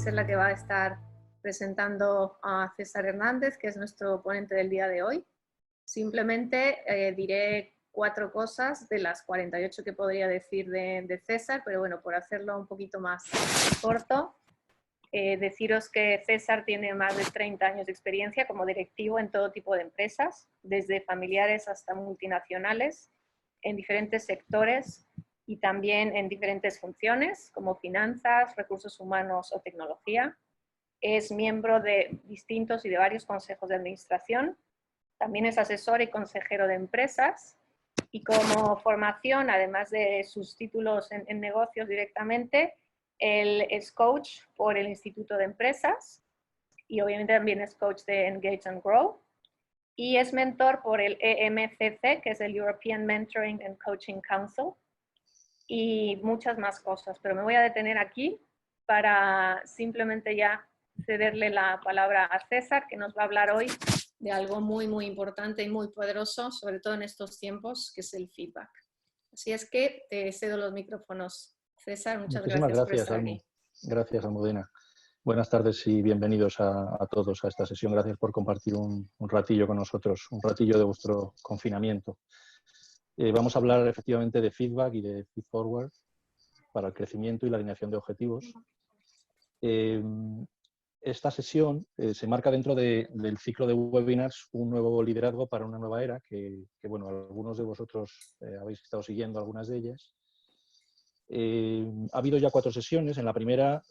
ser la que va a estar presentando a César Hernández, que es nuestro ponente del día de hoy. Simplemente diré 4 cosas de las 48 que podría decir de César, pero bueno, por hacerlo un poquito más corto, deciros que César tiene más de 30 años de experiencia como directivo en todo tipo de empresas, desde familiares hasta multinacionales, en diferentes sectores y también en diferentes funciones, como finanzas, recursos humanos o tecnología. Es miembro de distintos y de varios consejos de administración. También es asesor y consejero de empresas. Y como formación, además de sus títulos en negocios directamente, él es coach por el Instituto de Empresas y obviamente también es coach de Engage and Grow. Y es mentor por el EMCC, que es el European Mentoring and Coaching Council, y muchas más cosas. Pero me voy a detener aquí para simplemente ya cederle la palabra a César, que nos va a hablar hoy de algo muy, muy importante y muy poderoso, sobre todo en estos tiempos, que es el feedback. Así es que te cedo los micrófonos. César, muchas Muchísimas gracias por gracias, estar Almu. aquí. Gracias, Almudena. Buenas tardes y bienvenidos a todos a esta sesión. Gracias por compartir un ratillo con nosotros, un ratillo de vuestro confinamiento. Vamos a hablar efectivamente de feedback y de feed forward para el crecimiento y la alineación de objetivos. Esta sesión se marca dentro del ciclo de webinars Un nuevo liderazgo para una nueva era, que bueno, algunos de vosotros habéis estado siguiendo algunas de ellas. Ha habido ya 4 sesiones. En la primera,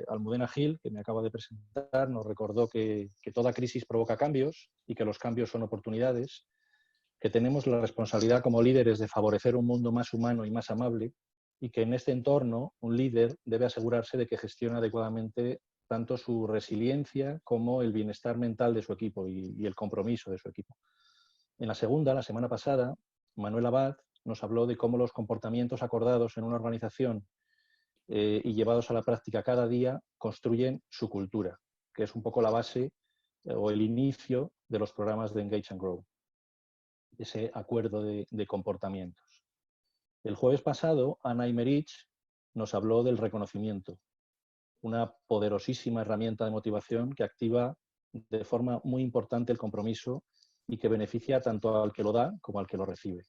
Almudena Gil, que me acaba de presentar, nos recordó que toda crisis provoca cambios y que los cambios son oportunidades, que tenemos la responsabilidad como líderes de favorecer un mundo más humano y más amable, y que en este entorno un líder debe asegurarse de que gestiona adecuadamente tanto su resiliencia como el bienestar mental de su equipo y el compromiso de su equipo. En la segunda, la semana pasada, Manuel Abad nos habló de cómo los comportamientos acordados en una organización y llevados a la práctica cada día construyen su cultura, que es un poco la base o el inicio de los programas de Engage and Grow, ese acuerdo de comportamientos. El jueves pasado, Ana Imerich nos habló del reconocimiento, una poderosísima herramienta de motivación que activa de forma muy importante el compromiso y que beneficia tanto al que lo da como al que lo recibe.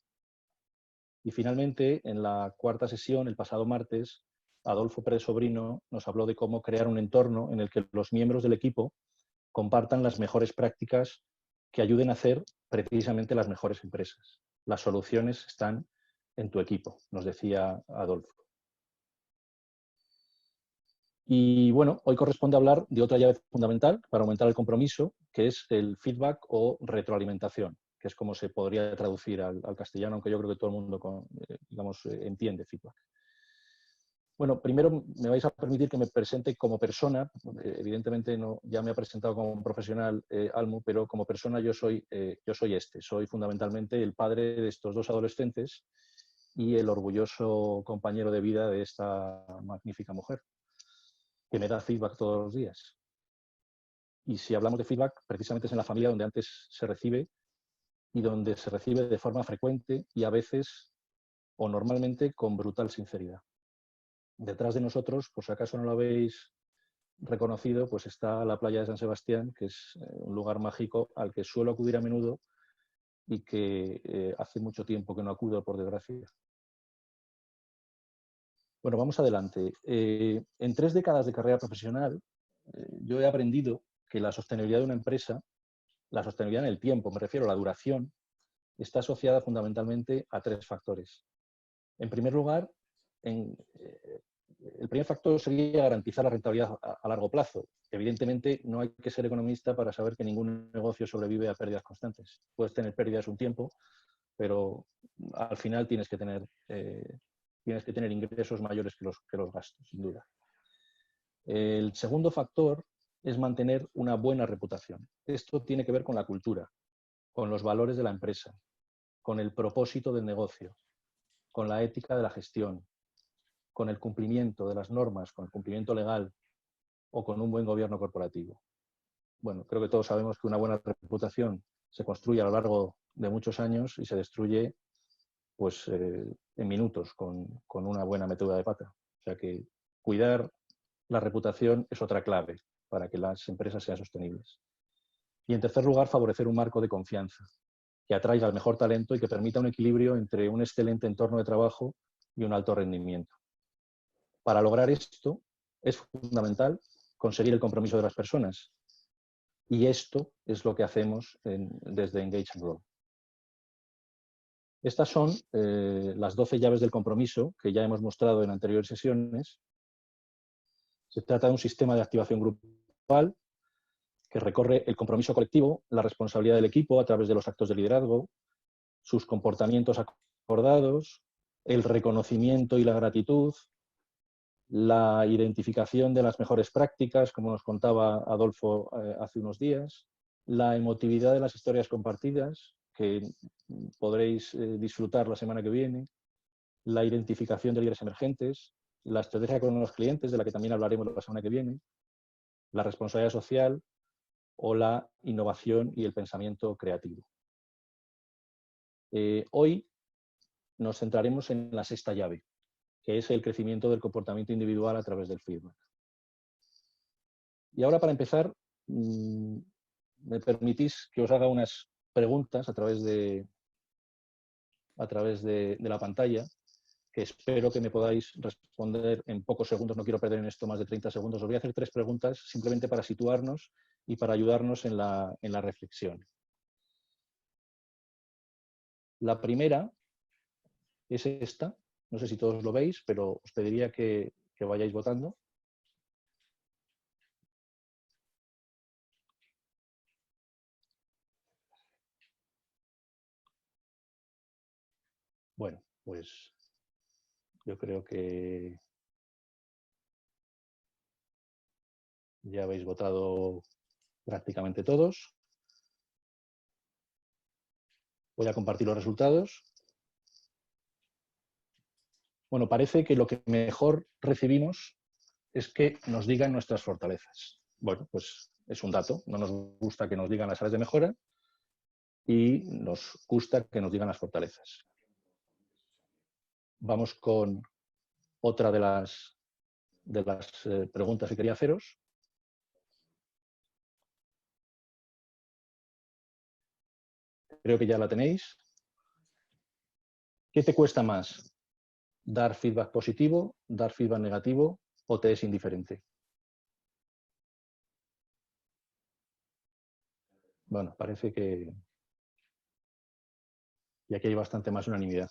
Y finalmente, en la cuarta sesión, el pasado martes, Adolfo Pérez Sobrino nos habló de cómo crear un entorno en el que los miembros del equipo compartan las mejores prácticas que ayuden a hacer precisamente las mejores empresas. Las soluciones están en tu equipo, nos decía Adolfo. Y bueno, hoy corresponde hablar de otra llave fundamental para aumentar el compromiso, que es el feedback o retroalimentación, que es como se podría traducir al castellano, aunque yo creo que todo el mundo entiende feedback. Bueno, primero me vais a permitir que me presente como persona. Evidentemente ya me ha presentado como profesional Almu, pero como persona yo soy fundamentalmente el padre de estos 2 adolescentes y el orgulloso compañero de vida de esta magnífica mujer, que me da feedback todos los días. Y si hablamos de feedback, precisamente es en la familia donde antes se recibe y donde se recibe de forma frecuente y a veces o normalmente con brutal sinceridad. Detrás de nosotros, por si acaso no lo habéis reconocido, pues está la playa de San Sebastián, que es un lugar mágico al que suelo acudir a menudo y que hace mucho tiempo que no acudo, por desgracia. Bueno, vamos adelante. En 3 décadas de carrera profesional, yo he aprendido que la sostenibilidad de una empresa, la sostenibilidad en el tiempo, me refiero a la duración, está asociada fundamentalmente a 3 factores. En primer lugar, el primer factor sería garantizar la rentabilidad a largo plazo. Evidentemente, no hay que ser economista para saber que ningún negocio sobrevive a pérdidas constantes. Puedes tener pérdidas un tiempo, pero al final tienes que tener ingresos mayores que los gastos, sin duda. El segundo factor es mantener una buena reputación. Esto tiene que ver con la cultura, con los valores de la empresa, con el propósito del negocio, con la ética de la gestión, con el cumplimiento de las normas, con el cumplimiento legal o con un buen gobierno corporativo. Bueno, creo que todos sabemos que una buena reputación se construye a lo largo de muchos años y se destruye pues, en minutos con una buena metedura de pata. O sea que cuidar la reputación es otra clave para que las empresas sean sostenibles. Y en tercer lugar, favorecer un marco de confianza que atraiga al mejor talento y que permita un equilibrio entre un excelente entorno de trabajo y un alto rendimiento. Para lograr esto, es fundamental conseguir el compromiso de las personas. Y esto es lo que hacemos desde Engage and Grow. Estas son las 12 llaves del compromiso que ya hemos mostrado en anteriores sesiones. Se trata de un sistema de activación grupal que recorre el compromiso colectivo, la responsabilidad del equipo a través de los actos de liderazgo, sus comportamientos acordados, el reconocimiento y la gratitud, la identificación de las mejores prácticas, como nos contaba Adolfo hace unos días, la emotividad de las historias compartidas, que podréis disfrutar la semana que viene, la identificación de líderes emergentes, la estrategia con los clientes, de la que también hablaremos la semana que viene, la responsabilidad social o la innovación y el pensamiento creativo. Hoy nos centraremos en la sexta llave, que es el crecimiento del comportamiento individual a través del feedback. Y ahora, para empezar, me permitís que os haga unas preguntas a través de la pantalla, que espero que me podáis responder en pocos segundos. No quiero perder en esto más de 30 segundos. Os voy a hacer 3 preguntas simplemente para situarnos y para ayudarnos en la reflexión. La primera es esta. No sé si todos lo veis, pero os pediría que vayáis votando. Bueno, pues yo creo que ya habéis votado prácticamente todos. Voy a compartir los resultados. Bueno, parece que lo que mejor recibimos es que nos digan nuestras fortalezas. Bueno, pues es un dato. No nos gusta que nos digan las áreas de mejora y nos gusta que nos digan las fortalezas. Vamos con otra de las preguntas que quería haceros. Creo que ya la tenéis. ¿Qué te cuesta más? ¿Dar feedback positivo, dar feedback negativo o te es indiferente? Bueno, parece que y aquí hay bastante más unanimidad.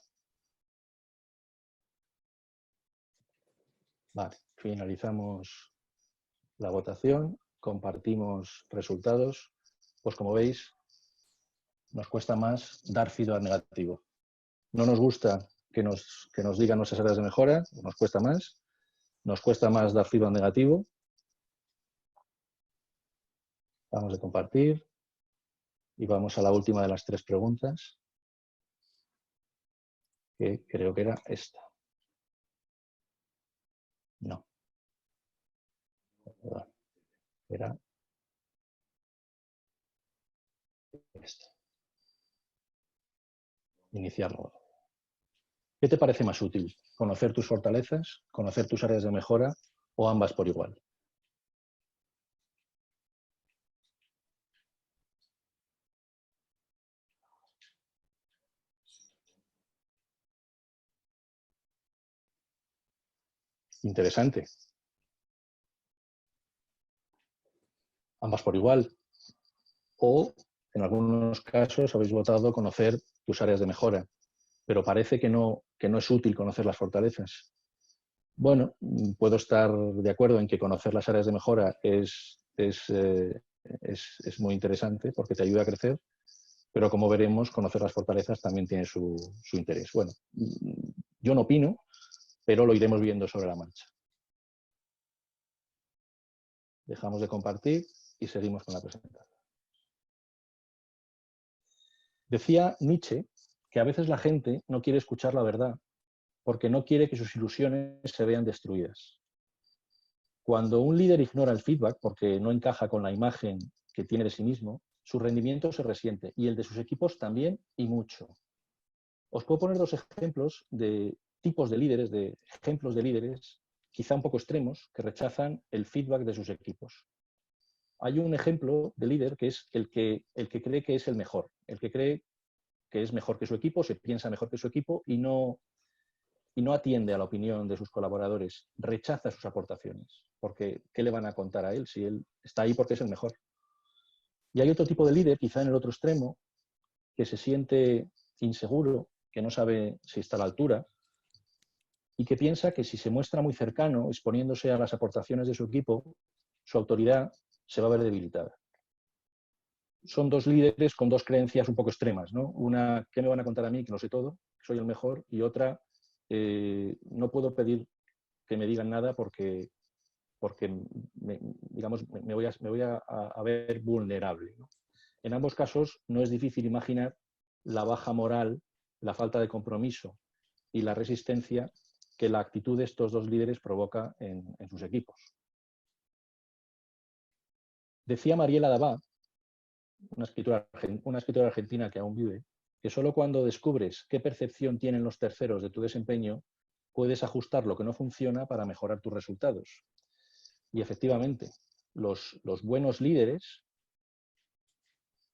Vale, finalizamos la votación, compartimos resultados. Pues como veis, nos cuesta más dar feedback negativo. No nos gusta que nos digan nuestras áreas de mejora, nos cuesta más dar feedback negativo. Vamos a compartir y vamos a la última de las 3 preguntas, que creo que era esta. No. Perdón. Era esta. Iniciarlo. ¿Qué te parece más útil? ¿Conocer tus fortalezas, conocer tus áreas de mejora o ambas por igual? Interesante. Ambas por igual. O, en algunos casos, habéis votado conocer tus áreas de mejora, pero parece que no es útil conocer las fortalezas. Bueno, puedo estar de acuerdo en que conocer las áreas de mejora es muy interesante porque te ayuda a crecer, pero como veremos, conocer las fortalezas también tiene su interés. Bueno, yo no opino, pero lo iremos viendo sobre la marcha. Dejamos de compartir y seguimos con la presentación. Decía Nietzsche que a veces la gente no quiere escuchar la verdad porque no quiere que sus ilusiones se vean destruidas. Cuando un líder ignora el feedback porque no encaja con la imagen que tiene de sí mismo, su rendimiento se resiente y el de sus equipos también y mucho. Os puedo poner 2 ejemplos de tipos de líderes, de ejemplos de líderes quizá un poco extremos, que rechazan el feedback de sus equipos. Hay un ejemplo de líder que es el que cree que es el mejor, el que cree que es mejor que su equipo, se piensa mejor que su equipo y no atiende a la opinión de sus colaboradores, rechaza sus aportaciones, porque ¿qué le van a contar a él si él está ahí porque es el mejor? Y hay otro tipo de líder, quizá en el otro extremo, que se siente inseguro, que no sabe si está a la altura y que piensa que si se muestra muy cercano, exponiéndose a las aportaciones de su equipo, su autoridad se va a ver debilitada. Son dos líderes con dos creencias un poco extremas, ¿no? Una, ¿qué me van a contar a mí? Que no sé todo, que soy el mejor, y otra, no puedo pedir que me digan nada porque me voy a ver vulnerable, ¿no? En ambos casos no es difícil imaginar la baja moral, la falta de compromiso y la resistencia que la actitud de estos dos líderes provoca en sus equipos. Decía Mariela Dabá, una escritora argentina que aún vive, que solo cuando descubres qué percepción tienen los terceros de tu desempeño, puedes ajustar lo que no funciona para mejorar tus resultados. Y efectivamente, los buenos líderes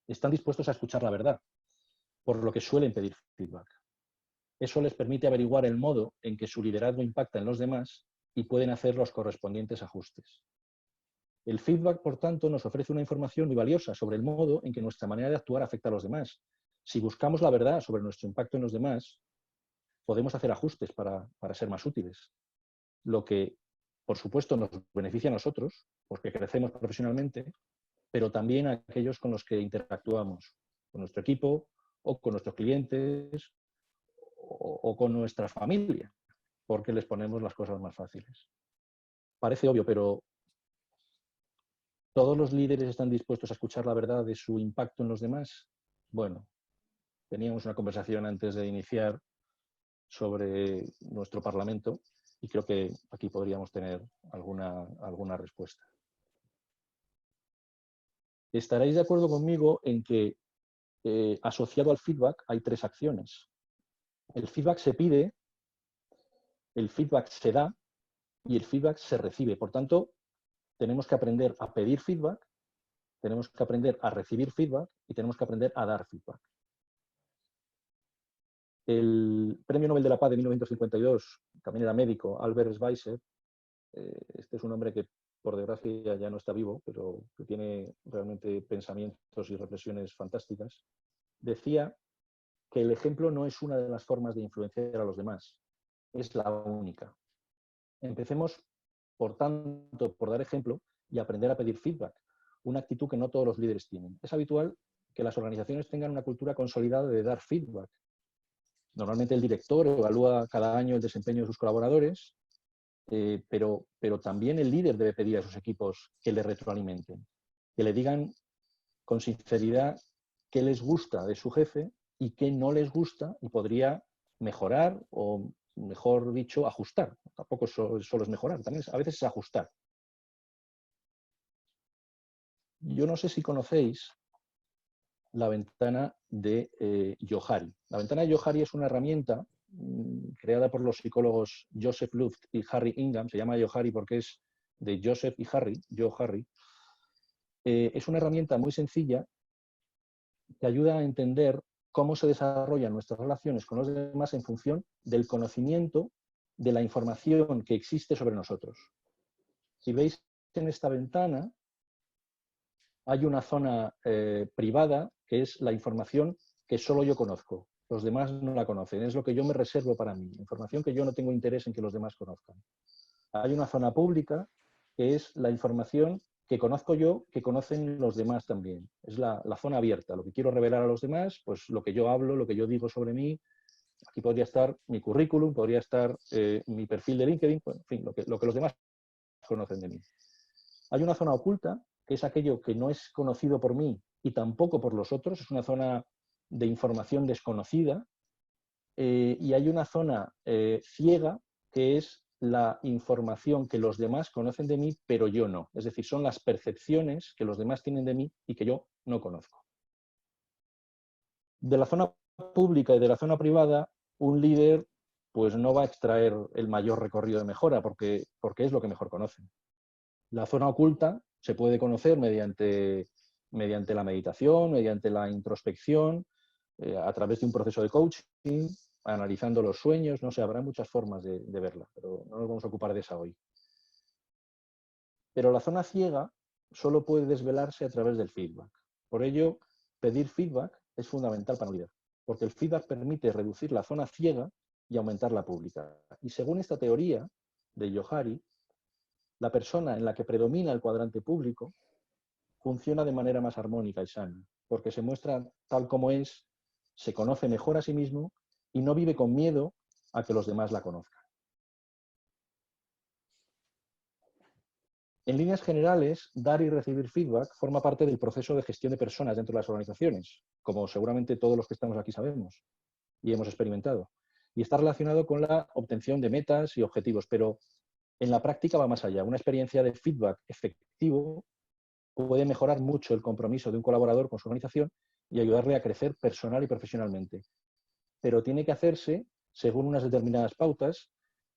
están dispuestos a escuchar la verdad, por lo que suelen pedir feedback. Eso les permite averiguar el modo en que su liderazgo impacta en los demás y pueden hacer los correspondientes ajustes. El feedback, por tanto, nos ofrece una información muy valiosa sobre el modo en que nuestra manera de actuar afecta a los demás. Si buscamos la verdad sobre nuestro impacto en los demás, podemos hacer ajustes para ser más útiles. Lo que, por supuesto, nos beneficia a nosotros, porque crecemos profesionalmente, pero también a aquellos con los que interactuamos, con nuestro equipo o con nuestros clientes o con nuestra familia, porque les ponemos las cosas más fáciles. Parece obvio, pero ¿todos los líderes están dispuestos a escuchar la verdad de su impacto en los demás? Bueno, teníamos una conversación antes de iniciar sobre nuestro Parlamento y creo que aquí podríamos tener alguna respuesta. Estaréis de acuerdo conmigo en que asociado al feedback hay tres acciones. El feedback se pide, el feedback se da y el feedback se recibe. Por tanto, tenemos que aprender a pedir feedback, tenemos que aprender a recibir feedback y tenemos que aprender a dar feedback. El Premio Nobel de la Paz de 1952, también era médico, Albert Schweitzer, este es un hombre que por desgracia ya no está vivo, pero que tiene realmente pensamientos y reflexiones fantásticas, decía que el ejemplo no es una de las formas de influenciar a los demás, es la única. Empecemos, por tanto, por dar ejemplo y aprender a pedir feedback, una actitud que no todos los líderes tienen. Es habitual que las organizaciones tengan una cultura consolidada de dar feedback. Normalmente el director evalúa cada año el desempeño de sus colaboradores, pero también el líder debe pedir a sus equipos que le retroalimenten, que le digan con sinceridad qué les gusta de su jefe y qué no les gusta y podría mejorar o, mejor dicho, ajustar. Tampoco solo es mejorar, también a veces es ajustar. Yo no sé si conocéis la ventana de Johari. La ventana de Johari es una herramienta creada por los psicólogos Joseph Luft y Harry Ingham. Se llama Johari porque es de Joseph y Harry, Johari. Es una herramienta muy sencilla que ayuda a entender cómo se desarrollan nuestras relaciones con los demás en función del conocimiento de la información que existe sobre nosotros. Si veis en esta ventana, hay una zona privada que es la información que solo yo conozco. Los demás no la conocen. Es lo que yo me reservo para mí. Información que yo no tengo interés en que los demás conozcan. Hay una zona pública que es la información que conozco yo, que conocen los demás también. Es la zona abierta. Lo que quiero revelar a los demás, pues lo que yo hablo, lo que yo digo sobre mí. Aquí podría estar mi currículum, podría estar mi perfil de LinkedIn, en fin, lo que los demás conocen de mí. Hay una zona oculta, que es aquello que no es conocido por mí y tampoco por los otros, es una zona de información desconocida, y hay una zona ciega, que es la información que los demás conocen de mí, pero yo no. Es decir, son las percepciones que los demás tienen de mí y que yo no conozco. De la zona pública y de la zona privada, un líder pues no va a extraer el mayor recorrido de mejora porque es lo que mejor conocen. La zona oculta se puede conocer mediante la meditación, mediante la introspección, a través de un proceso de coaching, analizando los sueños, no sé, habrá muchas formas de verla, pero no nos vamos a ocupar de esa hoy. Pero la zona ciega solo puede desvelarse a través del feedback. Por ello, pedir feedback es fundamental para no olvidar, porque el feedback permite reducir la zona ciega y aumentar la pública. Y según esta teoría de Johari, la persona en la que predomina el cuadrante público funciona de manera más armónica y sana, porque se muestra tal como es, se conoce mejor a sí mismo y no vive con miedo a que los demás la conozcan. En líneas generales, dar y recibir feedback forma parte del proceso de gestión de personas dentro de las organizaciones, como seguramente todos los que estamos aquí sabemos y hemos experimentado. Y está relacionado con la obtención de metas y objetivos, pero en la práctica va más allá. Una experiencia de feedback efectivo puede mejorar mucho el compromiso de un colaborador con su organización y ayudarle a crecer personal y profesionalmente. Pero tiene que hacerse según unas determinadas pautas,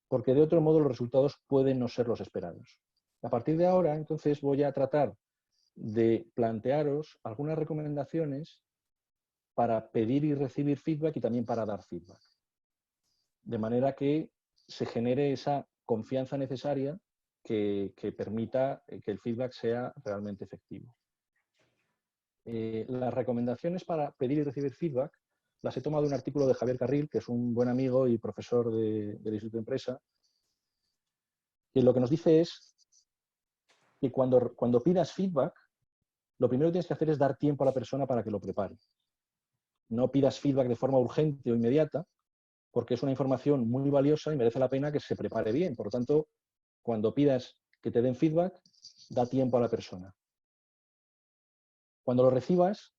porque de otro modo los resultados pueden no ser los esperados. A partir de ahora, entonces, voy a tratar de plantearos algunas recomendaciones para pedir y recibir feedback y también para dar feedback. De manera que se genere esa confianza necesaria que permita que el feedback sea realmente efectivo. Las recomendaciones para pedir y recibir feedback las he tomado de un artículo de Javier Carril, que es un buen amigo y profesor del Instituto de Empresa, que lo que nos dice es que cuando pidas feedback, lo primero que tienes que hacer es dar tiempo a la persona para que lo prepare. No pidas feedback de forma urgente o inmediata, porque es una información muy valiosa y merece la pena que se prepare bien. Por lo tanto, cuando pidas que te den feedback, da tiempo a la persona. Cuando lo recibas,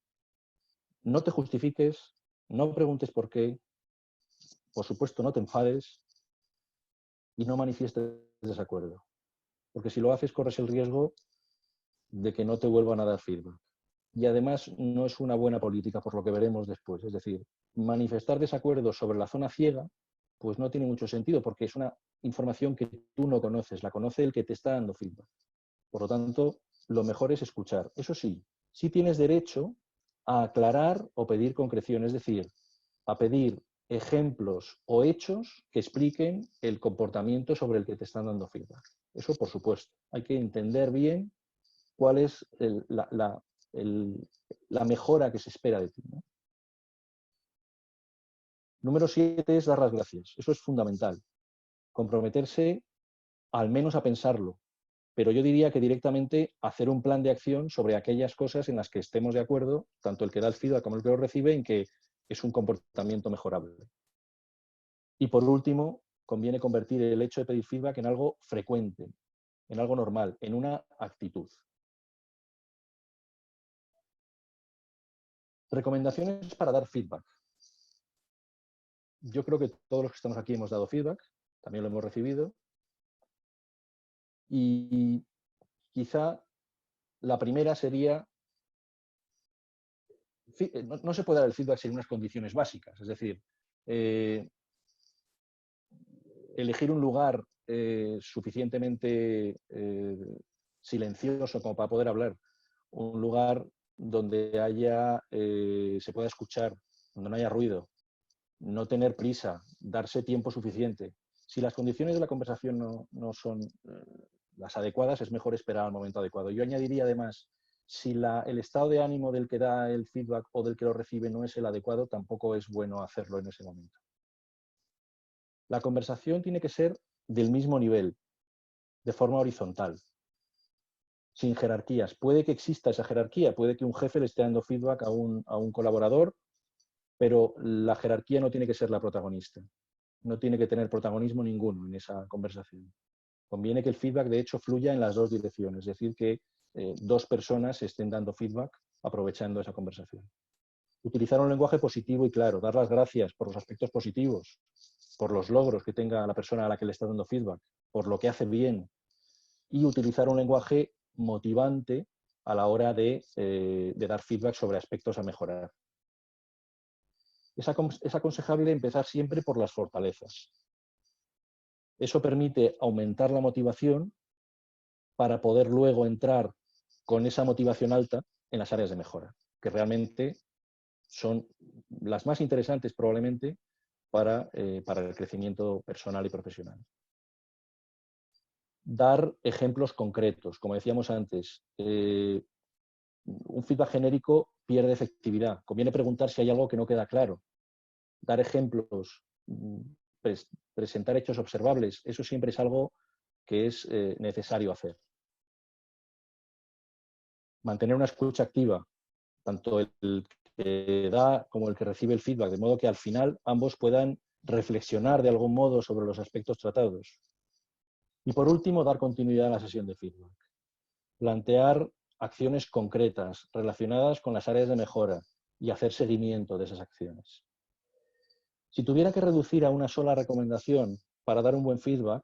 no te justifiques, no preguntes por qué, por supuesto no te enfades y no manifiestes desacuerdo. Porque si lo haces, corres el riesgo de que no te vuelvan a dar feedback. Y además no es una buena política, por lo que veremos después. Es decir, manifestar desacuerdo sobre la zona ciega, pues no tiene mucho sentido, porque es una información que tú no conoces, la conoce el que te está dando feedback. Por lo tanto, lo mejor es escuchar. Eso sí, sí tienes derecho a aclarar o pedir concreción, es decir, a pedir ejemplos o hechos que expliquen el comportamiento sobre el que te están dando feedback. Eso, por supuesto. Hay que entender bien cuál es la mejora que se espera de ti, ¿no? Número 7 es dar las gracias. Eso es fundamental. Comprometerse al menos a pensarlo, pero yo diría que directamente hacer un plan de acción sobre aquellas cosas en las que estemos de acuerdo, tanto el que da el feedback como el que lo recibe, en que es un comportamiento mejorable. Y por último, conviene convertir el hecho de pedir feedback en algo frecuente, en algo normal, en una actitud. Recomendaciones para dar feedback. Yo creo que todos los que estamos aquí hemos dado feedback, también lo hemos recibido, y quizá la primera sería, no se puede dar el feedback sin unas condiciones básicas, es decir, elegir un lugar suficientemente silencioso como para poder hablar, un lugar donde se pueda escuchar, donde no haya ruido, no tener prisa, darse tiempo suficiente. Si las condiciones de la conversación no son las adecuadas, es mejor esperar al momento adecuado. Yo añadiría además, si el estado de ánimo del que da el feedback o del que lo recibe no es el adecuado, tampoco es bueno hacerlo en ese momento. La conversación tiene que ser del mismo nivel, de forma horizontal, sin jerarquías. Puede que exista esa jerarquía, puede que un jefe le esté dando feedback a un colaborador, pero la jerarquía no tiene que ser la protagonista. No tiene que tener protagonismo ninguno en esa conversación. Conviene que el feedback, de hecho, fluya en las dos direcciones, es decir, que dos personas estén dando feedback aprovechando esa conversación. Utilizar un lenguaje positivo y claro, dar las gracias por los aspectos positivos, por los logros que tenga la persona a la que le está dando feedback, por lo que hace bien, y utilizar un lenguaje motivante a la hora de dar feedback sobre aspectos a mejorar. Es aconsejable empezar siempre por las fortalezas. Eso permite aumentar la motivación para poder luego entrar con esa motivación alta en las áreas de mejora, que realmente son las más interesantes probablemente para el crecimiento personal y profesional. Dar ejemplos concretos. Como decíamos antes, un feedback genérico pierde efectividad. Conviene preguntar si hay algo que no queda claro. Dar ejemplos, presentar hechos observables, eso siempre es algo que es necesario hacer. Mantener una escucha activa, tanto el que da como el que recibe el feedback, de modo que al final ambos puedan reflexionar de algún modo sobre los aspectos tratados. Y por último, dar continuidad a la sesión de feedback. Plantear acciones concretas relacionadas con las áreas de mejora y hacer seguimiento de esas acciones. Si tuviera que reducir a una sola recomendación para dar un buen feedback,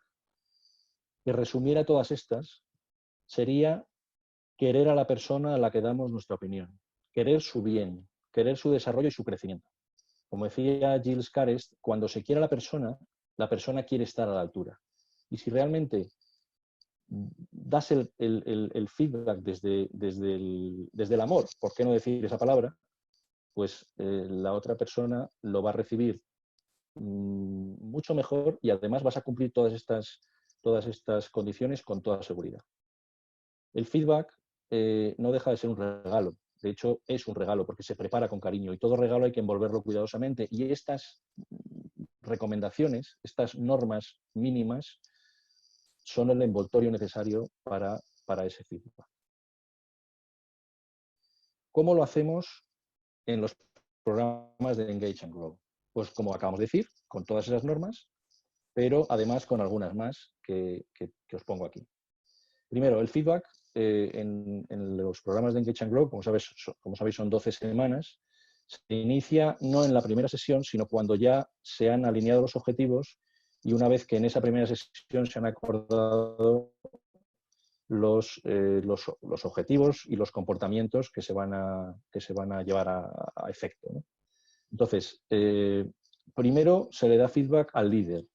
que resumiera todas estas, sería querer a la persona a la que damos nuestra opinión, querer su bien, querer su desarrollo y su crecimiento. Como decía Gilles Carest, cuando se quiere a la persona quiere estar a la altura. Y si realmente das el feedback desde el amor, ¿por qué no decir esa palabra? Pues la otra persona lo va a recibir mucho mejor y además vas a cumplir todas estas condiciones con toda seguridad. El feedback no deja de ser un regalo. De hecho, es un regalo porque se prepara con cariño y todo regalo hay que envolverlo cuidadosamente. Y estas recomendaciones, estas normas mínimas, son el envoltorio necesario para ese feedback. ¿Cómo lo hacemos en los programas de Engage and Grow? Pues como acabamos de decir, con todas esas normas, pero además con algunas más que os pongo aquí. Primero, el feedback en los programas de Engage and Grow, como sabéis, son 12 semanas. Se inicia no en la primera sesión, sino cuando ya se han alineado los objetivos y una vez que en esa primera sesión se han acordado los objetivos y los comportamientos que se van a llevar a efecto, ¿no? Entonces, primero se le da feedback al líder,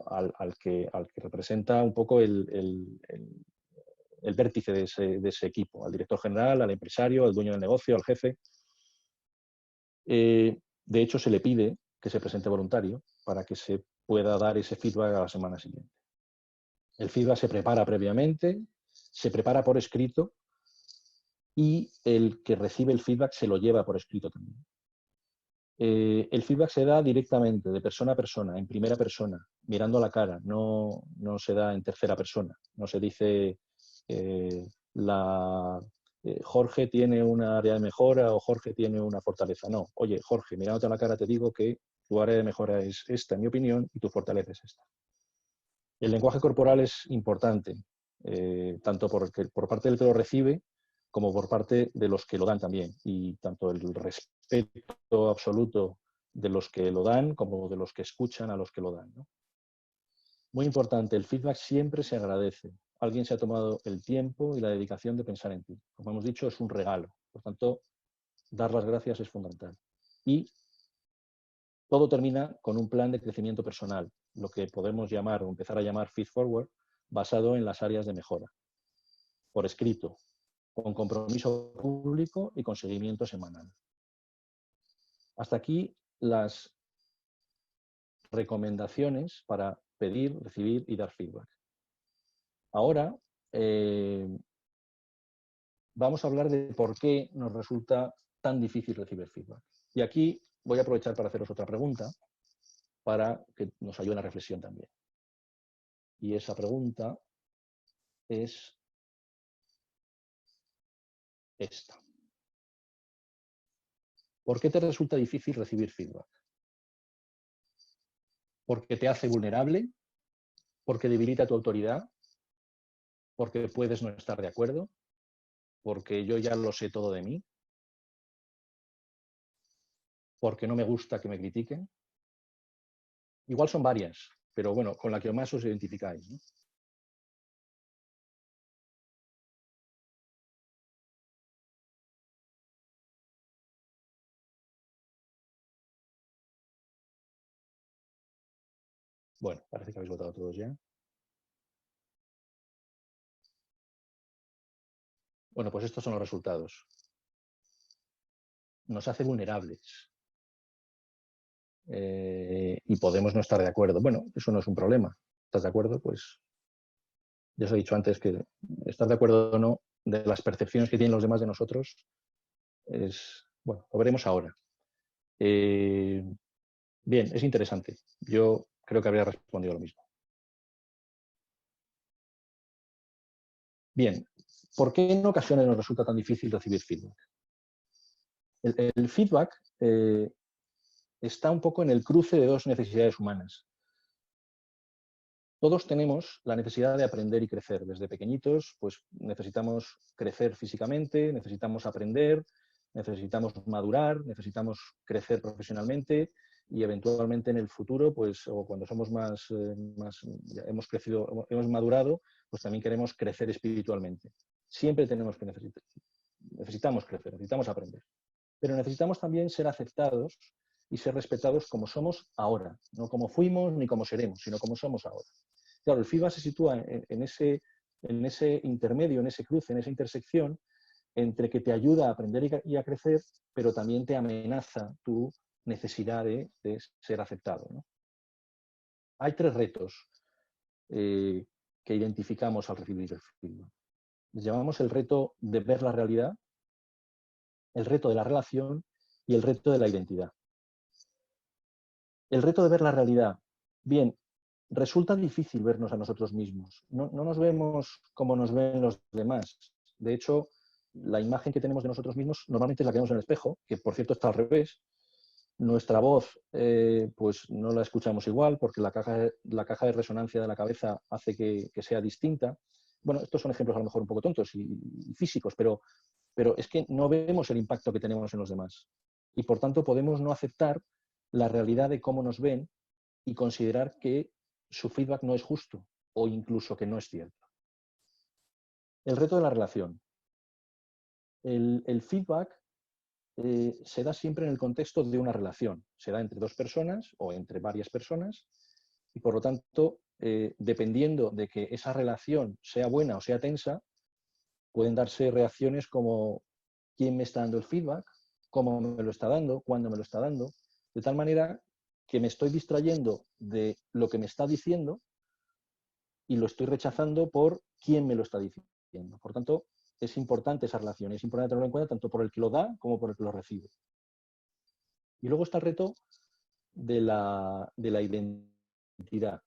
al que representa un poco el vértice de ese equipo, al director general, al empresario, al dueño del negocio, al jefe. De hecho, se le pide que se presente voluntario para que se pueda dar ese feedback a la semana siguiente. El feedback se prepara previamente, se prepara por escrito y el que recibe el feedback se lo lleva por escrito también. El feedback se da directamente, de persona a persona, en primera persona, mirando a la cara, no se da en tercera persona. No se dice Jorge tiene una área de mejora o Jorge tiene una fortaleza. No, oye, Jorge, mirándote a la cara te digo que tu área de mejora es esta, en mi opinión, y tu fortaleza es esta. El lenguaje corporal es importante, tanto por parte del que lo recibe como por parte de los que lo dan también. Y tanto el respeto absoluto de los que lo dan como de los que escuchan a los que lo dan, ¿no? Muy importante, el feedback siempre se agradece. Alguien se ha tomado el tiempo y la dedicación de pensar en ti. Como hemos dicho, es un regalo. Por tanto, dar las gracias es fundamental. Y todo termina con un plan de crecimiento personal, lo que podemos llamar o empezar a llamar feed forward, basado en las áreas de mejora, por escrito, con compromiso público y con seguimiento semanal. Hasta aquí las recomendaciones para pedir, recibir y dar feedback. Ahora vamos a hablar de por qué nos resulta tan difícil recibir feedback. Y aquí voy a aprovechar para haceros otra pregunta para que nos ayude en la reflexión también. Y esa pregunta es esta. ¿Por qué te resulta difícil recibir feedback? ¿Porque te hace vulnerable? ¿Porque debilita tu autoridad? ¿Porque puedes no estar de acuerdo? ¿Porque yo ya lo sé todo de mí? ¿Porque no me gusta que me critiquen? Igual son varias, pero bueno, con la que más os identificáis, ¿no? Bueno, parece que habéis votado todos ya. Bueno, pues estos son los resultados. Nos hace vulnerables. Y podemos no estar de acuerdo. Bueno, eso no es un problema. ¿Estás de acuerdo? Pues ya os he dicho antes que estar de acuerdo o no de las percepciones que tienen los demás de nosotros es, bueno, lo veremos ahora. Bien, es interesante. Yo creo que habría respondido lo mismo. Bien, ¿por qué en ocasiones nos resulta tan difícil recibir feedback? El feedback está un poco en el cruce de dos necesidades humanas. Todos tenemos la necesidad de aprender y crecer. Desde pequeñitos, pues necesitamos crecer físicamente, necesitamos aprender, necesitamos madurar, necesitamos crecer profesionalmente y eventualmente en el futuro, pues, o cuando somos más ya hemos crecido, hemos madurado, pues también queremos crecer espiritualmente. Siempre tenemos que necesitamos crecer, necesitamos aprender. Pero necesitamos también ser aceptados y ser respetados como somos ahora, no como fuimos ni como seremos, sino como somos ahora. Claro, el feedback se sitúa en ese intermedio, en ese cruce, en esa intersección entre que te ayuda a aprender y a crecer, pero también te amenaza tu necesidad de ser aceptado, ¿no? Hay tres retos que identificamos al recibir el feedback. Les llamamos el reto de ver la realidad, el reto de la relación y el reto de la identidad. El reto de ver la realidad. Bien, resulta difícil vernos a nosotros mismos. No nos vemos como nos ven los demás. De hecho, la imagen que tenemos de nosotros mismos normalmente es la que vemos en el espejo, que por cierto está al revés. Nuestra voz pues no la escuchamos igual porque la caja de resonancia de la cabeza hace que sea distinta. Bueno, estos son ejemplos a lo mejor un poco tontos y físicos, pero es que no vemos el impacto que tenemos en los demás. Y por tanto podemos no aceptar la realidad de cómo nos ven y considerar que su feedback no es justo o incluso que no es cierto. El reto de la relación. El feedback se da siempre en el contexto de una relación. Se da entre dos personas o entre varias personas y por lo tanto, dependiendo de que esa relación sea buena o sea tensa, pueden darse reacciones como quién me está dando el feedback, cómo me lo está dando, cuándo me lo está dando, de tal manera que me estoy distrayendo de lo que me está diciendo y lo estoy rechazando por quién me lo está diciendo. Por tanto, es importante esa relación, es importante tenerlo en cuenta tanto por el que lo da como por el que lo recibe. Y luego está el reto de la identidad.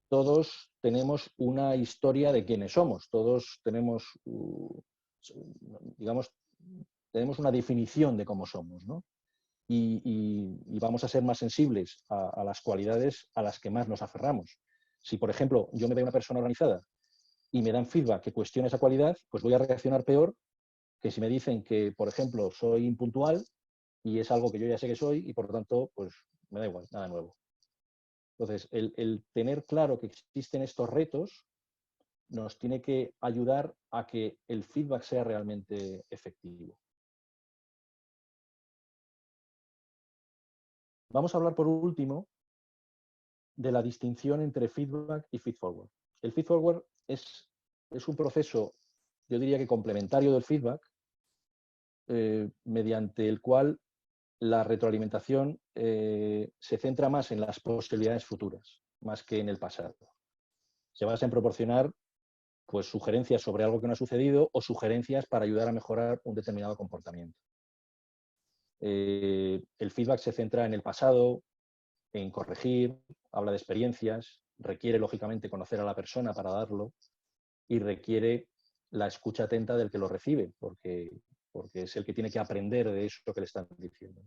Todos tenemos una historia de quiénes somos, todos tenemos, digamos, tenemos una definición de cómo somos, ¿no? Y vamos a ser más sensibles a las cualidades a las que más nos aferramos. Si, por ejemplo, yo me veo una persona organizada y me dan feedback que cuestione esa cualidad, pues voy a reaccionar peor que si me dicen que, por ejemplo, soy impuntual y es algo que yo ya sé que soy y, por lo tanto, pues me da igual, nada nuevo. Entonces, el tener claro que existen estos retos nos tiene que ayudar a que el feedback sea realmente efectivo. Vamos a hablar, por último, de la distinción entre feedback y feedforward. El feedforward es un proceso, yo diría que complementario del feedback, mediante el cual la retroalimentación se centra más en las posibilidades futuras, más que en el pasado. Se basa en proporcionar pues, sugerencias sobre algo que no ha sucedido o sugerencias para ayudar a mejorar un determinado comportamiento. El feedback se centra en el pasado, en corregir, habla de experiencias, requiere lógicamente conocer a la persona para darlo y requiere la escucha atenta del que lo recibe, porque es el que tiene que aprender de eso que le están diciendo.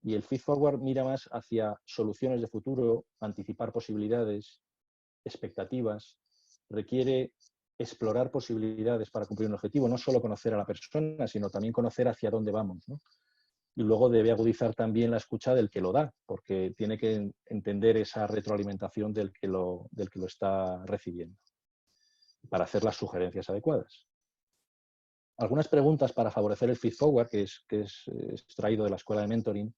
Y el feedforward mira más hacia soluciones de futuro, anticipar posibilidades, expectativas, requiere explorar posibilidades para cumplir un objetivo, no solo conocer a la persona, sino también conocer hacia dónde vamos, ¿no? Y luego debe agudizar también la escucha del que lo da, porque tiene que entender esa retroalimentación del que lo está recibiendo, para hacer las sugerencias adecuadas. Algunas preguntas para favorecer el feedforward, que es extraído de la escuela de mentoring,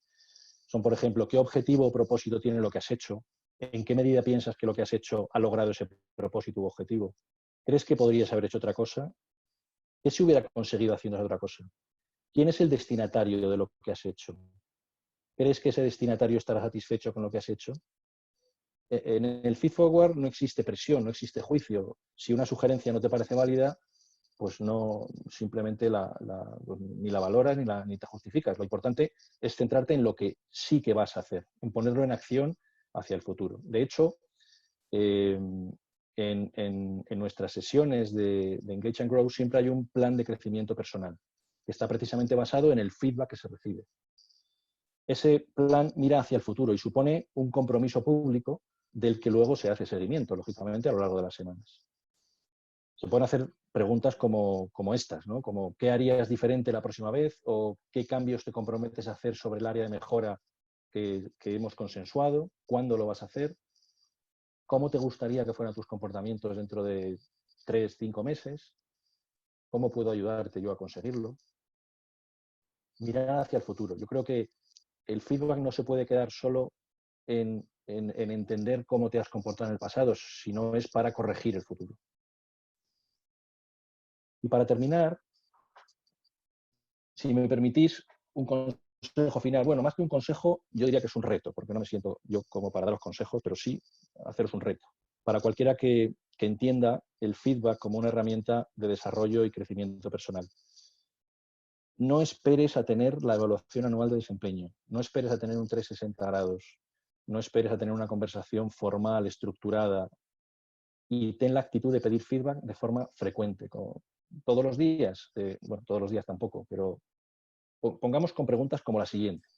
son, por ejemplo, ¿qué objetivo o propósito tiene lo que has hecho? ¿En qué medida piensas que lo que has hecho ha logrado ese propósito u objetivo? ¿Crees que podrías haber hecho otra cosa? ¿Qué se hubiera conseguido haciendo otra cosa? ¿Quién es el destinatario de lo que has hecho? ¿Crees que ese destinatario estará satisfecho con lo que has hecho? En el feedforward no existe presión, no existe juicio. Si una sugerencia no te parece válida, pues no, simplemente pues ni la valoras ni te justificas. Lo importante es centrarte en lo que sí que vas a hacer, en ponerlo en acción hacia el futuro. De hecho, en nuestras sesiones de Engage and Grow siempre hay un plan de crecimiento personal que está precisamente basado en el feedback que se recibe. Ese plan mira hacia el futuro y supone un compromiso público del que luego se hace seguimiento, lógicamente, a lo largo de las semanas. Se pueden hacer preguntas como estas, ¿no? Como ¿qué harías diferente la próxima vez? O ¿qué cambios te comprometes a hacer sobre el área de mejora que hemos consensuado? ¿Cuándo lo vas a hacer? ¿Cómo te gustaría que fueran tus comportamientos dentro de 3, 5 meses? ¿Cómo puedo ayudarte yo a conseguirlo? Mirar hacia el futuro. Yo creo que el feedback no se puede quedar solo en entender cómo te has comportado en el pasado, sino es para corregir el futuro. Y para terminar, si me permitís, un consejo final. Bueno, más que un consejo, yo diría que es un reto, porque no me siento yo como para daros consejos, pero sí haceros un reto. Para cualquiera que entienda el feedback como una herramienta de desarrollo y crecimiento personal. No esperes a tener la evaluación anual de desempeño, no esperes a tener un 360 grados, no esperes a tener una conversación formal, estructurada, y ten la actitud de pedir feedback de forma frecuente, como todos los días, bueno, todos los días tampoco, pero pongamos con preguntas como la siguiente.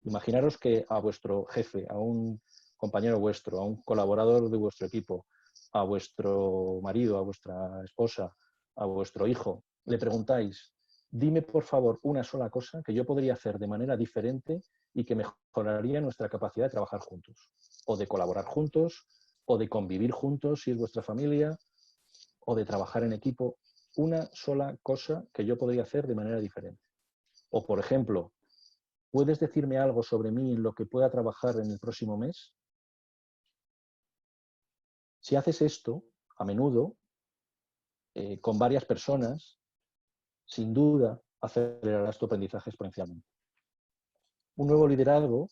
Imaginaros que a vuestro jefe, a un compañero vuestro, a un colaborador de vuestro equipo, a vuestro marido, a vuestra esposa, a vuestro hijo, le preguntáis, dime por favor una sola cosa que yo podría hacer de manera diferente y que mejoraría nuestra capacidad de trabajar juntos, o de colaborar juntos, o de convivir juntos si es vuestra familia, o de trabajar en equipo. Una sola cosa que yo podría hacer de manera diferente. O, por ejemplo, ¿puedes decirme algo sobre mí en lo que pueda trabajar en el próximo mes? Si haces esto a menudo, con varias personas, sin duda acelerarás tu aprendizaje exponencialmente. Un nuevo liderazgo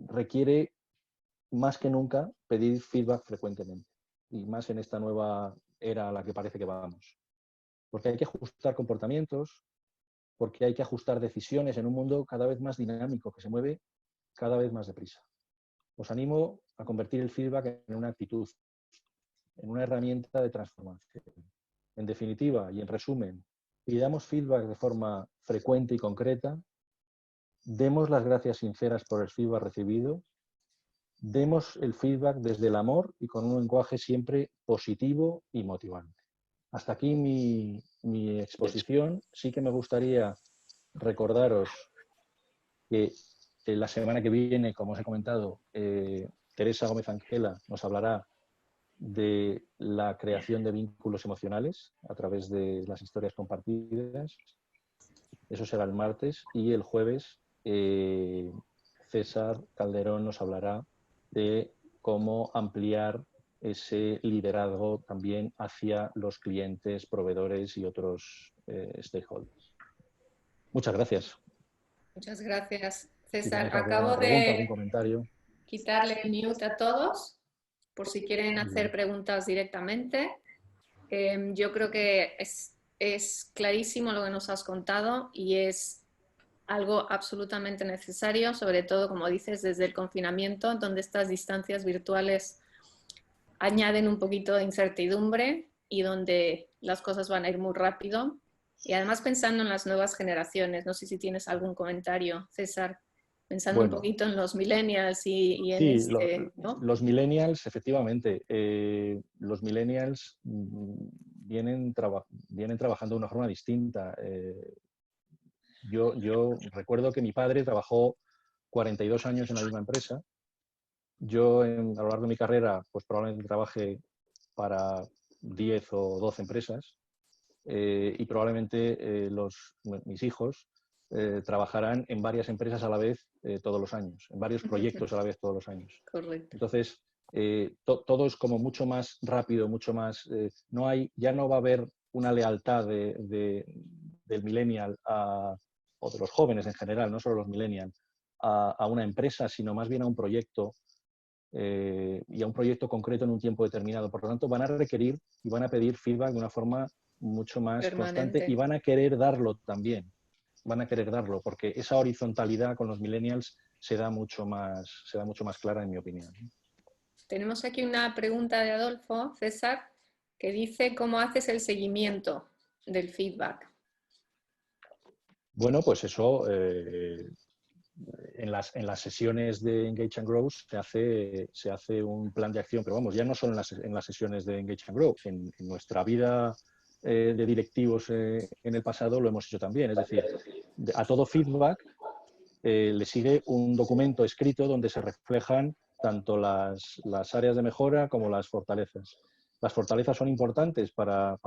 requiere más que nunca pedir feedback frecuentemente, y más en esta nueva era a la que parece que vamos. Porque hay que ajustar comportamientos, porque hay que ajustar decisiones en un mundo cada vez más dinámico, que se mueve cada vez más deprisa. Os animo a convertir el feedback en una actitud, en una herramienta de transformación. En definitiva y en resumen, pidamos feedback de forma frecuente y concreta, demos las gracias sinceras por el feedback recibido, demos el feedback desde el amor y con un lenguaje siempre positivo y motivante. Hasta aquí mi exposición. Sí que me gustaría recordaros que la semana que viene, como os he comentado, Teresa Gómez Angela nos hablará de la creación de vínculos emocionales a través de las historias compartidas. Eso será el martes. Y el jueves César Calderón nos hablará de cómo ampliar ese liderazgo también hacia los clientes, proveedores y otros stakeholders. Muchas gracias. Muchas gracias, Si César. tenéis alguna Acabo pregunta, algún de comentario. quitarle el mute a todos por si quieren hacer preguntas directamente. Yo creo que es clarísimo lo que nos has contado y es algo absolutamente necesario, sobre todo, como dices, desde el confinamiento, donde estas distancias virtuales añaden un poquito de incertidumbre y donde las cosas van a ir muy rápido. Y además pensando en las nuevas generaciones, no sé si tienes algún comentario, César, pensando un poquito en los millennials y en sí, ¿no? Los millennials, efectivamente, los millennials vienen trabajando de una forma distinta. Yo recuerdo que mi padre trabajó 42 años en la misma empresa. Yo, a lo largo de mi carrera, pues probablemente trabajé para 10 o 12 empresas y probablemente mis hijos trabajarán en varias empresas a la vez todos los años, en varios proyectos a la vez todos los años. Correcto. Entonces, todo es como mucho más rápido, mucho más... ya no va a haber una lealtad del millennial o de los jóvenes en general, no solo los millennials, a una empresa, sino más bien a un proyecto y a un proyecto concreto en un tiempo determinado. Por lo tanto, van a requerir y van a pedir feedback de una forma mucho más Permanente. constante y van a querer darlo también. Van a querer darlo, porque esa horizontalidad con los millennials se da mucho más clara, en mi opinión. Tenemos aquí una pregunta de Adolfo, César, que dice ¿cómo haces el seguimiento del feedback? Bueno, pues eso, en las sesiones de Engage and Grow se hace un plan de acción, pero vamos, ya no solo en las sesiones de Engage and Grow, en nuestra vida de directivos en el pasado lo hemos hecho también. Es decir, a todo feedback le sigue un documento escrito donde se reflejan tanto las áreas de mejora como las fortalezas. Las fortalezas son importantes para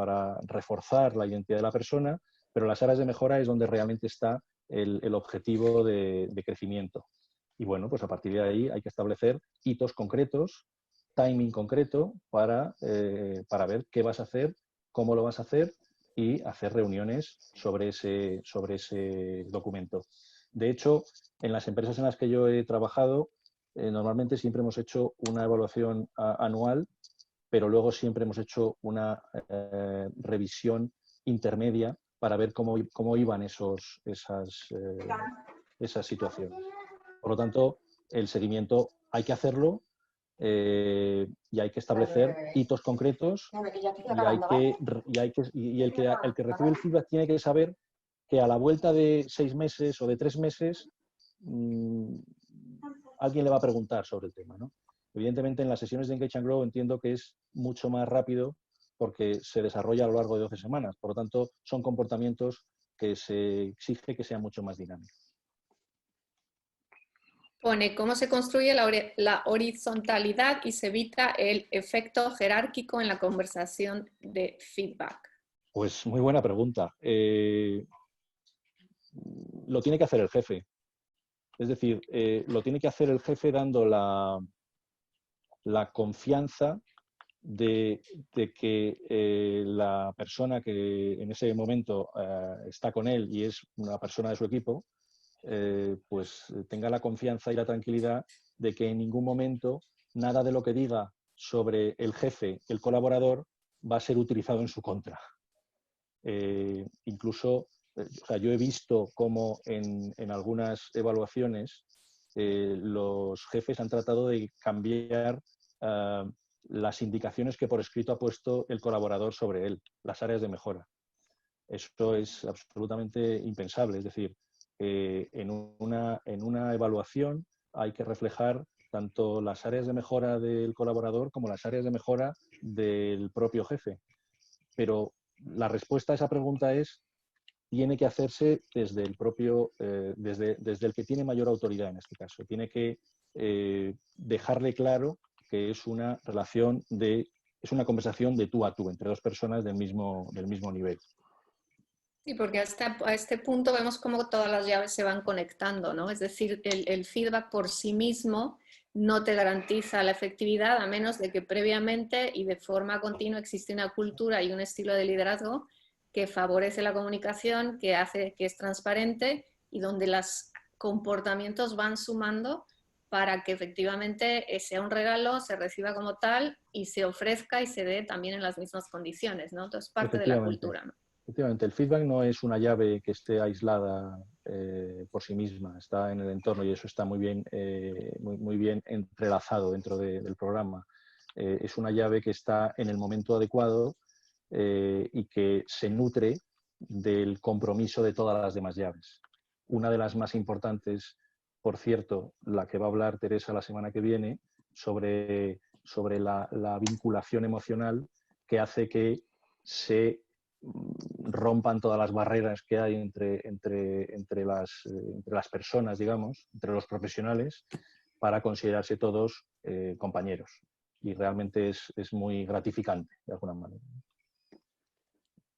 reforzar la identidad de la persona, pero las áreas de mejora es donde realmente está el objetivo de crecimiento. Y bueno, pues a partir de ahí hay que establecer hitos concretos, timing concreto para ver qué vas a hacer, cómo lo vas a hacer y hacer reuniones sobre ese documento. De hecho, en las empresas en las que yo he trabajado, normalmente siempre hemos hecho una evaluación anual, pero luego siempre hemos hecho una revisión intermedia para ver cómo iban esas situaciones. Por lo tanto, el seguimiento hay que hacerlo y hay que establecer hitos concretos y el que recibe el feedback tiene que saber que a la vuelta de 6 meses o de 3 meses alguien le va a preguntar sobre el tema, ¿no? Evidentemente, en las sesiones de Engage and Grow entiendo que es mucho más rápido porque se desarrolla a lo largo de 12 semanas. Por lo tanto, son comportamientos que se exige que sean mucho más dinámicos. Pone cómo se construye la horizontalidad y se evita el efecto jerárquico en la conversación de feedback. Pues muy buena pregunta. Lo tiene que hacer el jefe. Es decir, lo tiene que hacer el jefe dando la confianza de que la persona que en ese momento está con él y es una persona de su equipo, pues tenga la confianza y la tranquilidad de que en ningún momento nada de lo que diga sobre el jefe, el colaborador, va a ser utilizado en su contra. Incluso, o sea, yo he visto cómo en algunas evaluaciones los jefes han tratado de cambiar las indicaciones que por escrito ha puesto el colaborador sobre él, las áreas de mejora. Esto es absolutamente impensable. Es decir, en una evaluación hay que reflejar tanto las áreas de mejora del colaborador como las áreas de mejora del propio jefe. Pero la respuesta a esa pregunta tiene que hacerse desde el propio, desde el que tiene mayor autoridad en este caso. Tiene que dejarle claro que es una relación es una conversación de tú a tú, entre dos personas del mismo nivel. Sí, porque a este punto vemos cómo todas las llaves se van conectando, ¿no? Es decir, el feedback por sí mismo no te garantiza la efectividad a menos de que previamente y de forma continua existe una cultura y un estilo de liderazgo que favorece la comunicación, que hace que es transparente y donde los comportamientos van sumando para que efectivamente sea un regalo, se reciba como tal y se ofrezca y se dé también en las mismas condiciones, ¿no? Entonces, parte de la cultura, ¿no? Efectivamente, el feedback no es una llave que esté aislada por sí misma, está en el entorno y eso está muy bien entrelazado dentro del programa. Es una llave que está en el momento adecuado y que se nutre del compromiso de todas las demás llaves. Una de las más importantes, por cierto, la que va a hablar Teresa la semana que viene, sobre la vinculación emocional que hace que se rompan todas las barreras que hay entre las personas, digamos, entre los profesionales, para considerarse todos compañeros. Y realmente es muy gratificante, de alguna manera.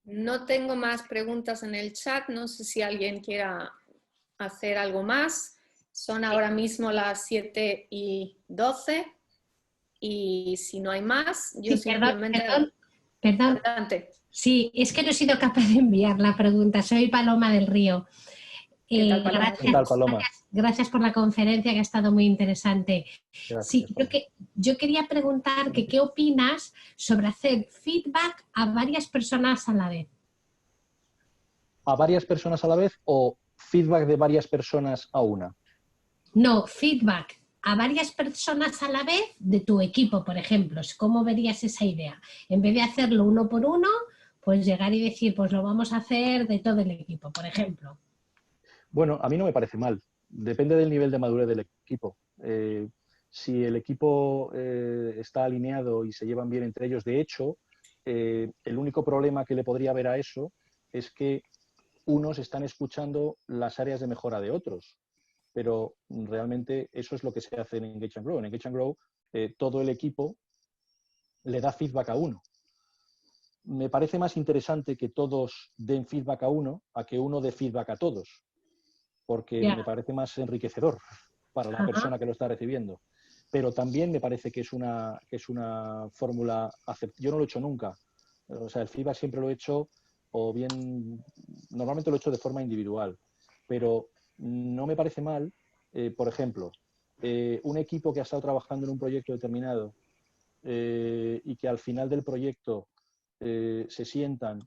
No tengo más preguntas en el chat. No sé si alguien quiera hacer algo más. Son ahora mismo las 7:12 y si no hay más, yo Sí, simplemente... Perdón. Adelante. Sí, es que no he sido capaz de enviar la pregunta. Soy Paloma del Río. ¿Qué tal, Paloma? ¿Qué tal, Paloma? Gracias por la conferencia, que ha estado muy interesante. Gracias, Sí, yo quería preguntar que qué opinas sobre hacer feedback a varias personas a la vez. ¿A varias personas a la vez o feedback de varias personas a una? No, feedback a varias personas a la vez de tu equipo, por ejemplo. ¿Cómo verías esa idea? En vez de hacerlo uno por uno, pues llegar y decir, pues lo vamos a hacer de todo el equipo, por ejemplo. Bueno, a mí no me parece mal. Depende del nivel de madurez del equipo. Si el equipo está alineado y se llevan bien entre ellos, de hecho, el único problema que le podría haber a eso es que unos están escuchando las áreas de mejora de otros. Pero realmente eso es lo que se hace en Engage and Grow. En Engage and Grow todo el equipo le da feedback a uno. Me parece más interesante que todos den feedback a uno a que uno dé feedback a todos, porque me parece más enriquecedor para la persona que lo está recibiendo. Pero también me parece que es una fórmula aceptada. Yo no lo he hecho nunca. O sea, el feedback siempre lo he hecho, o bien, normalmente lo he hecho de forma individual, pero no me parece mal, por ejemplo, un equipo que ha estado trabajando en un proyecto determinado y que al final del proyecto se sientan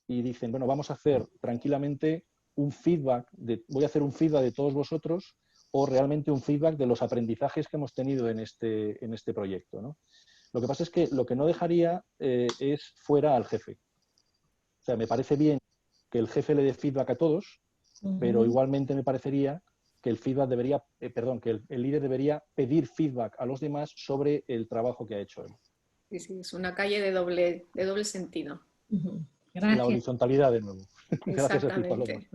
y dicen, bueno, vamos a hacer tranquilamente un feedback, voy a hacer un feedback de todos vosotros o realmente un feedback de los aprendizajes que hemos tenido en este proyecto, ¿no? Lo que pasa es que lo que no dejaría es fuera al jefe. O sea, me parece bien que el jefe le dé feedback a todos, pero igualmente me parecería que el feedback debería, que el líder debería pedir feedback a los demás sobre el trabajo que ha hecho él. Sí, sí, es una calle de doble sentido. Gracias. La horizontalidad de nuevo. Gracias a ti, Paloma. Exactamente.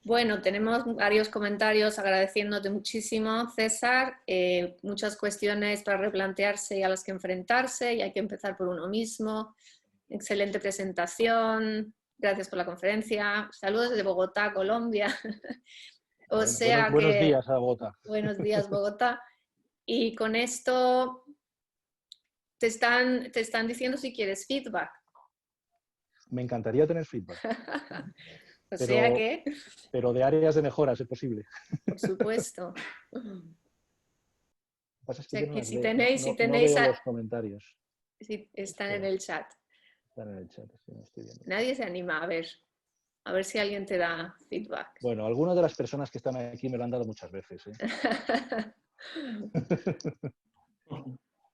Bueno, tenemos varios comentarios agradeciéndote muchísimo, César. Muchas cuestiones para replantearse y a las que enfrentarse, y hay que empezar por uno mismo. Excelente presentación. Gracias por la conferencia. Saludos desde Bogotá, Colombia. Buenos días a Bogotá. Buenos días, Bogotá. Y con esto te están diciendo si quieres feedback. Me encantaría tener feedback. Pero de áreas de mejora, si es posible. Por supuesto. Pasa es que si tenéis tenéis los comentarios. Sí, están en el chat. Están en el chat, sí, no estoy viendo. Nadie se anima a ver si alguien te da feedback. Bueno, algunas de las personas que están aquí me lo han dado muchas veces.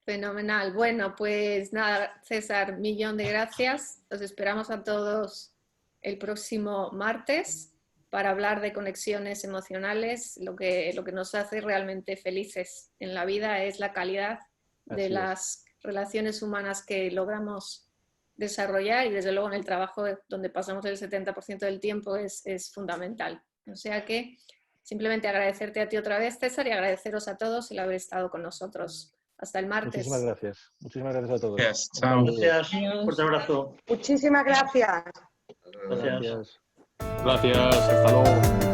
Fenomenal. Bueno, pues nada, César, millón de gracias. Los esperamos a todos el próximo martes para hablar de conexiones emocionales. Lo que nos hace realmente felices en la vida es la calidad de las relaciones humanas que logramos desarrollar, y desde luego en el trabajo donde pasamos el 70% del tiempo es fundamental. O sea que simplemente agradecerte a ti otra vez, César, y agradeceros a todos el haber estado con nosotros. Hasta el martes. Muchísimas gracias. Muchísimas gracias a todos. Gracias. Fuerte abrazo. Muchísimas gracias. Gracias. Gracias. Hasta luego.